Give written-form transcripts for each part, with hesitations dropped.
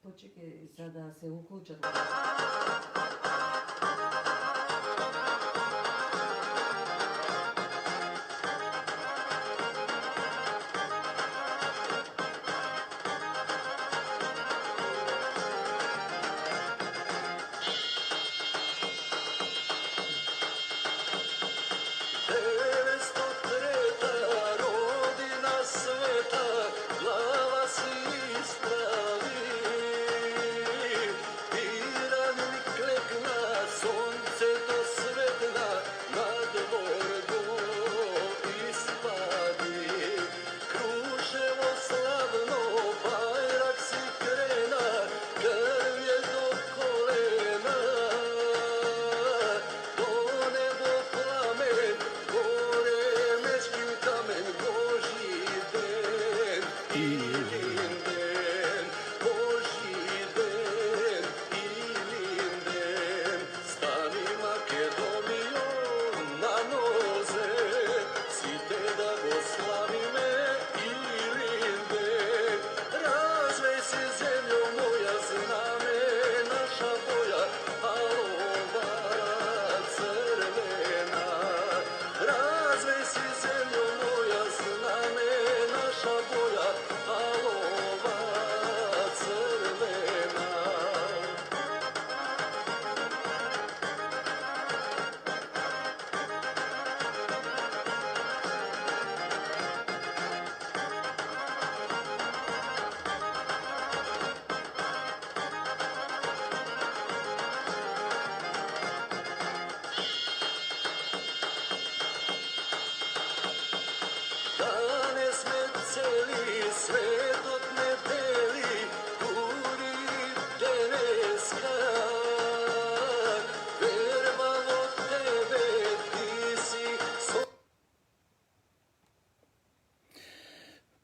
Почекай сега да се уклучат.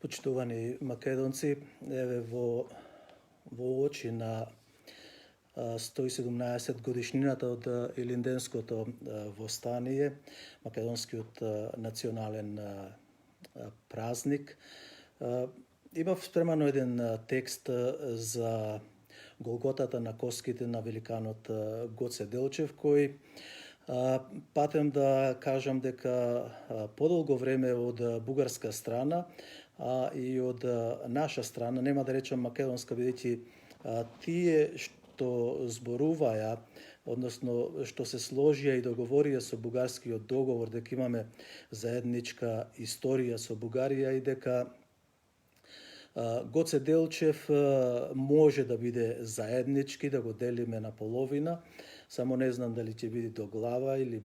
Почитувани македонци, еве во очи на 117 годишнината од Илинденското востание, македонскиот национален празник, имав спремано еден текст за голготата на коските на великанот Гоце Делчев, кој патем да кажам дека подолго време од бугарска страна и од наша страна, нема да речам македонска, бидејќи тие што зборуваја, односно што се сложија и договорија со бугарскиот договор дека имаме заедничка историја со Бугарија и дека Гоце Делчев може да биде заеднички, да го делиме на половина, само не знам дали ќе биде до глава или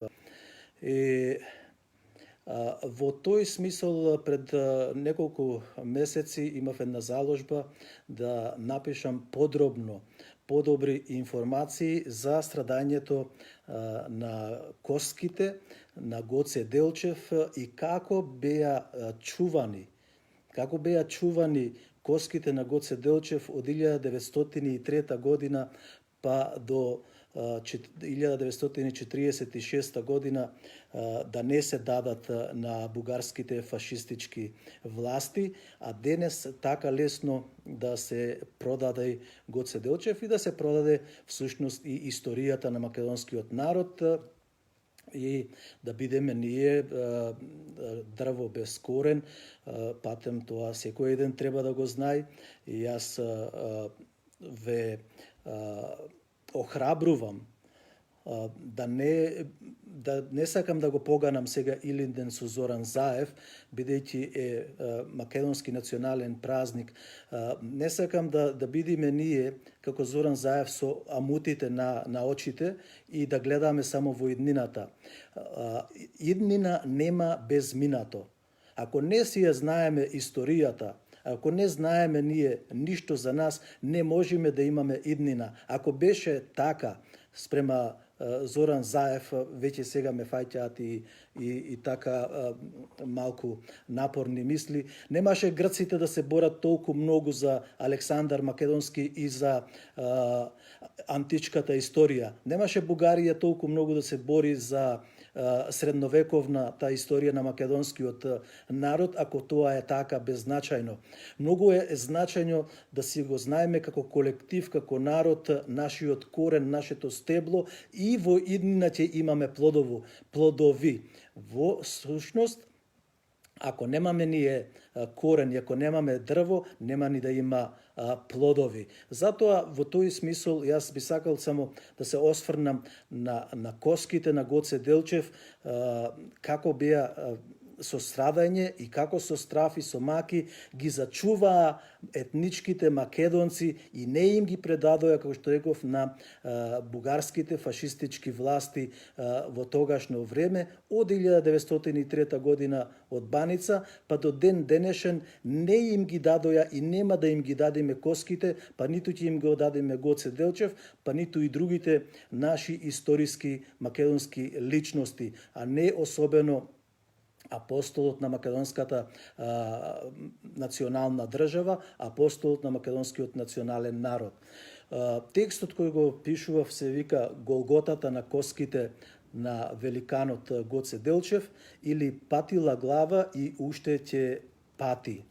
во тој смисол пред неколку месеци имав една заложба да напишам подобри информации за страдањето на коските на Гоце Делчев и како беа чувани коските на Гоце Делчев од 1903 година па до 1946 година да не се дадат на бугарските фашистички власти, а денес така лесно да се продаде Гоце Делчев и да се продаде всушност и историјата на македонскиот народ и да бидеме ние дрво без корен, патем тоа секој еден треба да го знае и јас ве охрабрувам да не сакам да го поганам сега Илинден со Зоран Заев, бидејќи е македонски национален празник. Не сакам да бидиме ние како Зоран Заев со амутите на очите и да гледаме само во иднината. Иднина нема без минато. Ако не си ја знаеме историјата, ако не знаеме ние ништо за нас, не можеме да имаме иднина. Ако беше така спрема Зоран Заев, веќе сега ме фаќаат и така малку напорни мисли, немаше грците да се борат толку многу за Александар Македонски и за античката историја. Немаше Бугарија толку многу да се бори за средновековната историја на македонскиот народ, ако тоа е така беззначајно. Многу е значајно да си го знаеме како колектив, како народ, нашиот корен, нашето стебло и во иднина ќе имаме плодови. Во сушност, ако немаме ние корен и ако немаме дрво, нема ни да има плодови. Затоа, во тој смисол, јас би сакал само да се осврнам на коските на Гоце Делчев, како беа со страдање и како со страф и со маки ги зачуваа етничките македонци и не им ги предадоа, како што реков, на бугарските фашистички власти во тогашно време, од 1903 година од Баница, па до ден денешен не им ги дадоа и нема да им ги дадеме коските, па ниту ќе им го дадеме Гоце Делчев, па ниту и другите наши историски македонски личности, а не особено апостолот на македонската национална држава, апостолот на македонскиот национален народ. Текстот кој го пишував се вика Голготата на коските на великанот Гоце Делчев или патила глава и уште ќе пати.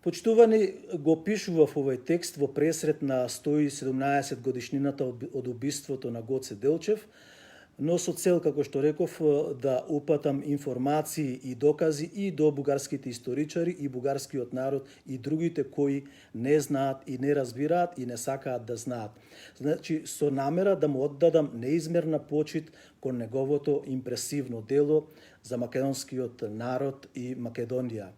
Почитувани, го пишував овој текст во пресрет на 117 годишнината од убиството на Гоце Делчев, но со цел, како што реков, да упатам информации и докази и до бугарските историчари и бугарскиот народ и другите кои не знаат и не разбираат и не сакаат да знаат. Значи, со намера да му оддадам неизмерна почит кон неговото импресивно дело за македонскиот народ и Македонија.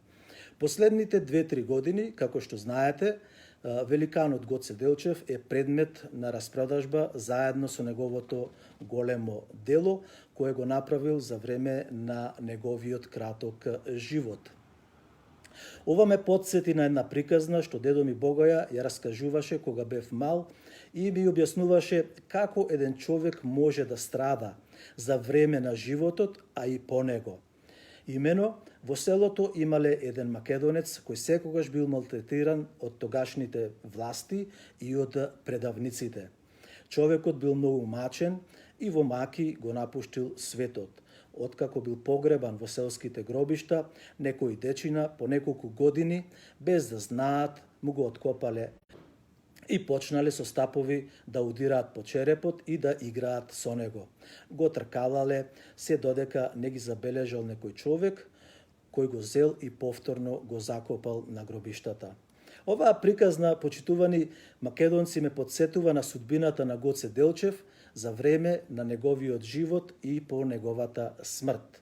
Последните 2-3 години, како што знаете, великанот Гоце Делчев е предмет на распродажба заедно со неговото големо дело, кое го направил за време на неговиот краток живот. Ова ме подсети на една приказна што дедо ми Богоја ја раскажуваше кога бев мал и ми објаснуваше како еден човек може да страда за време на животот, а и по него. Имено, во селото имале еден македонец кој секогаш бил малтретиран од тогашните власти и од предавниците. Човекот бил многу мачен и во маки го напуштил светот. Откако бил погребан во селските гробишта, некои дечина по неколку години, без да знаат, му го откопале и почнале со стапови да удираат по черепот и да играат со него. Го тркалале, се додека не ги забележал некој човек, кој го зел и повторно го закопал на гробиштата. Оваа приказна, почитувани македонци, ме подсетува на судбината на Гоце Делчев за време на неговиот живот и по неговата смрт.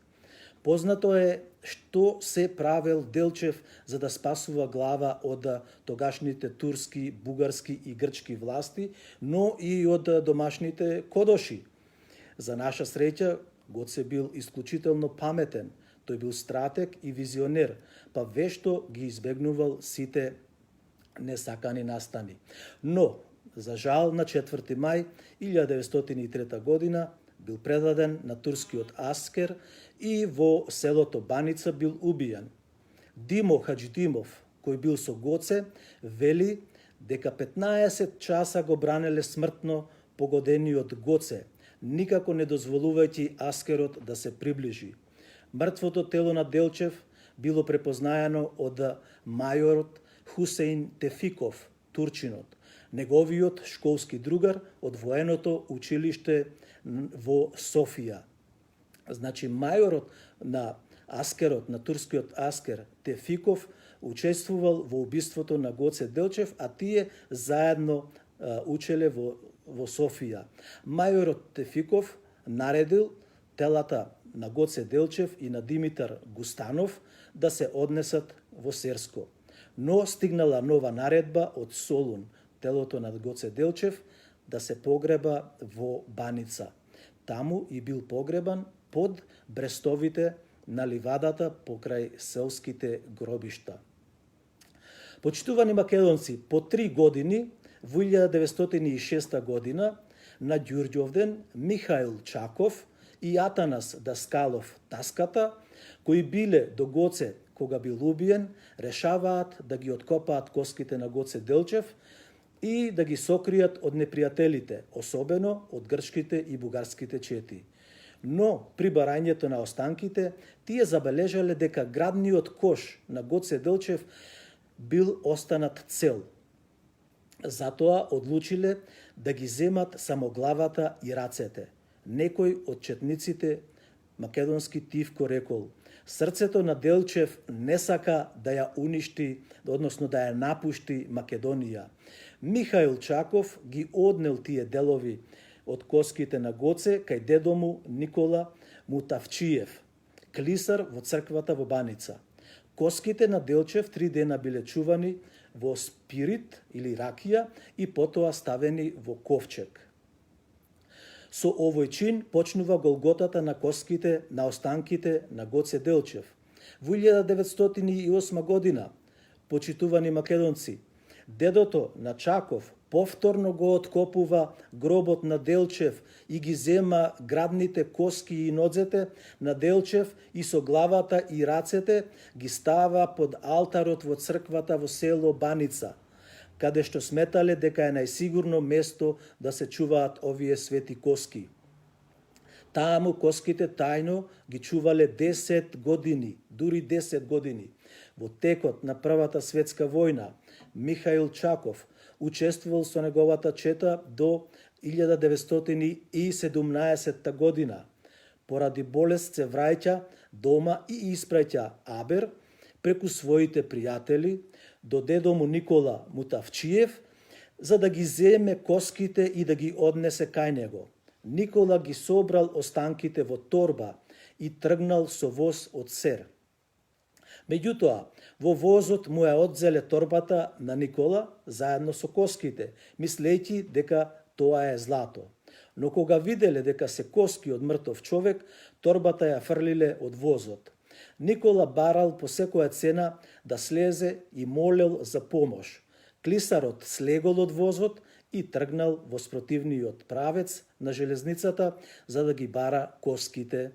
Познато е што се правел Делчев за да спасува глава од тогашните турски, бугарски и грчки власти, но и од домашните кодоши. За наша среќа, Гоце бил исклучително паметен, тој бил стратег и визионер, па вешто ги избегнувал сите несакани настани. Но, за жал, на 4 мај 1903 година бил предаден на турскиот аскер и во селото Баница бил убиен. Димо Хаџидимов, кој бил со Гоце, вели дека 15 часа го бранеле смртно погодениот Гоце, никако не дозволувајќи аскерот да се приближи. Мртвото тело на Делчев било препознаено од мајорот Хусеин Тефиков, турчинот, неговиот школски другар од военото училиште во Софија. Значи, мајорот на аскерот, на турскиот аскер Тефиков, учествувал во убиството на Гоце Делчев, а тие заедно учеле во Софија. Мајорот Тефиков наредил телата на Гоце Делчев и на Димитар Густанов да се однесат во Серско. Но стигнала нова наредба од Солун, телото на Гоце Делчев, да се погреба во Баница. Таму и бил погребан под брестовите на ливадата покрај селските гробишта. Почитувани македонци, по 3 години, во 1906 година, на Ѓурѓовден, Михаил Чаков и Атанас Даскалов Таската, кои биле до Гоце кога бил убиен, решаваат да ги откопаат коските на Гоце Делчев, и да ги сокријат од непријателите, особено од грчките и бугарските чети. Но при барањето на останките, тие забележале дека градниот кош на Гоце Делчев бил останат цел. Затоа одлучиле да ги земат само главата и рацете. Некој од четниците македонски Тивко рекол: срцето на Делчев не сака да ја уништи, односно да ја напушти Македонија. Михаил Чаков ги однел тие делови од коските на Гоце кај дедо му Никола Мутавчиев, клисар во црквата во Баница. Коските на Делчев 3 дена биле чувани во спирит или ракија и потоа ставени во ковчег. Со овој чин почнува голготата на коските на останките на Гоце Делчев. Во 1908 година, почитувани македонци, дедото на Чаков повторно го откопува гробот на Делчев и ги зема градните коски и ноцете на Делчев и со главата и рацете ги става под алтарот во црквата во село Баница, каде што сметале дека е најсигурно место да се чуваат овие свети коски. Таму коските тајно ги чувале 10 години, дури 10 години. Во текот на Првата светска војна, Михаил Чаков учествувал со неговата чета до 1917 година. Поради болест се враќа дома и испраќа абер преку своите пријатели до дедо му Никола Мутавчиев, за да ги земе коските и да ги однесе кај него. Никола ги собрал останките во торба и тргнал со воз од Сер. Меѓутоа, во возот му ја одзеле торбата на Никола заедно со коските, мислејќи дека тоа е злато. Но кога виделе дека се коски од мртов човек, торбата ја фрлиле од возот. Никола барал по секоја цена да слезе и молел за помош. Клисарот слегол од возот и тргнал во спротивниот правец на железницата за да ги бара коските.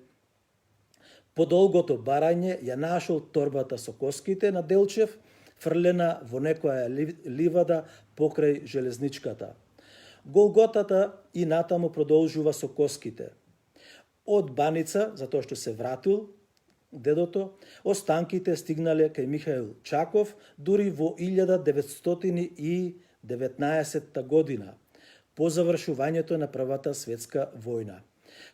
По долгото барање ја нашол торбата со коските на Делчев, фрлена во некоја ливада покрај железничката. Голготата и натаму продолжува со коските. Од Баница, затоа што се вратил дедото, останките стигнале кај Михаил Чаков дури во 1919 година, по завршувањето на Првата светска војна.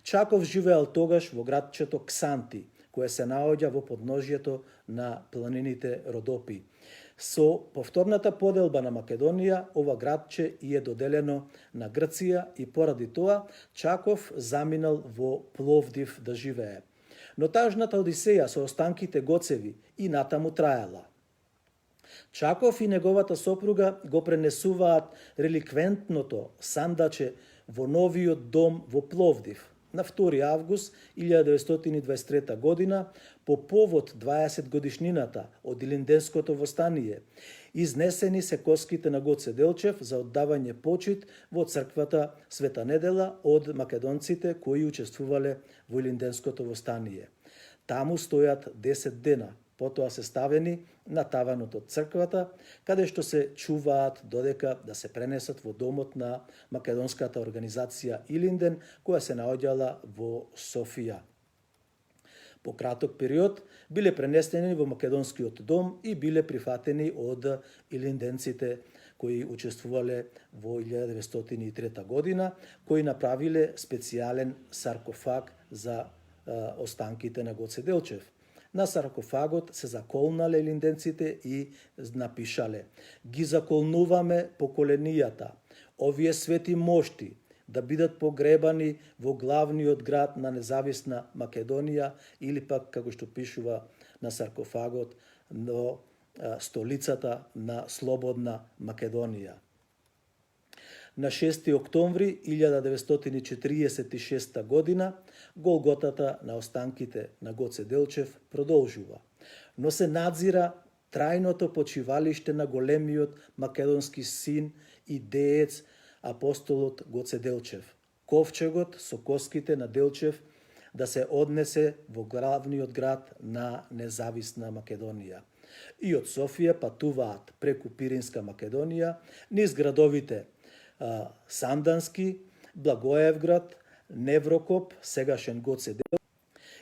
Чаков живеел тогаш во градчето Ксанти, кое се наоѓа во подножјето на планините Родопи. Со повторната поделба на Македонија, ова градче и е доделено на Грција и поради тоа Чаков заминал во Пловдив да живее. Но тажната одисеја со останките Гоцеви и натаму траела. Чаков и неговата сопруга го пренесуваат реликвентното сандаче во новиот дом во Пловдив на 2 август 1923 година по повод 20 годишнината од Илинденското востание. Изнесени се коските на Гоце Делчев за оддавање почит во црквата Света Недела од македонците кои учествувале во Илинденското востание. Таму стојат 10 дена, потоа се ставени на таванот од црквата, каде што се чуваат додека да се пренесат во домот на македонската организација Илинден, која се наоѓала во Софија. По краток период биле пренесени во македонскиот дом и биле прифатени од илинденците кои учествувале во 1903 година, кои направиле специјален саркофаг за останките на Гоце Делчев. На саркофагот се заколнале илинденците и напишале: ги заколнуваме поколенијата, овие свети мошти да бидат погребани во главниот град на независна Македонија или пак, како што пишува на саркофагот, на столицата на слободна Македонија. На 6 октомври 1946 година голготата на останките на Гоце Делчев продолжува, но се надзира трајното почивалиште на големиот македонски син и деец апостолот Гоце Делчев. Ковчегот со коските на Делчев да се однесе во главниот град на независна Македонија. И од Софија патуваат преку Пиринска Македонија, низ градовите Сандански, Благоевград, Неврокоп, сегашен Гоце Делчев,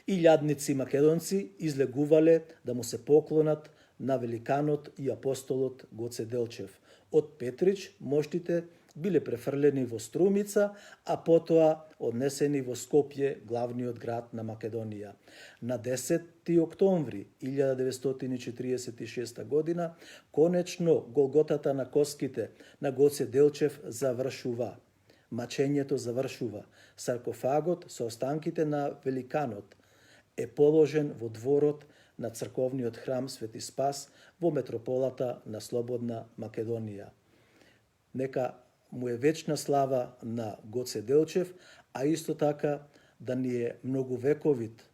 и илјадници македонци излегувале да му се поклонат на великанот и апостолот Гоце Делчев. Од Петрич моштите биле префрлени во Струмица, а потоа однесени во Скопје, главниот град на Македонија. На 10. октомври 1946 година, конечно голготата на коските на Гоце Делчев завршува. Мачењето завршува. Саркофагот со останките на великанот е положен во дворот на црковниот храм Свети Спас во метрополата на Слободна Македонија. Нека му е вечна слава на Гоце Делчев, а исто така да ни е многовековит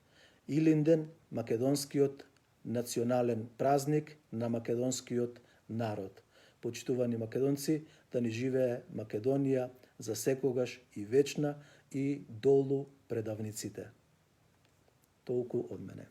Илинден, македонскиот национален празник на македонскиот народ. Почитувани македонци, да ни живее Македонија за секогаш и вечна, и долу предавниците. Толку од мене.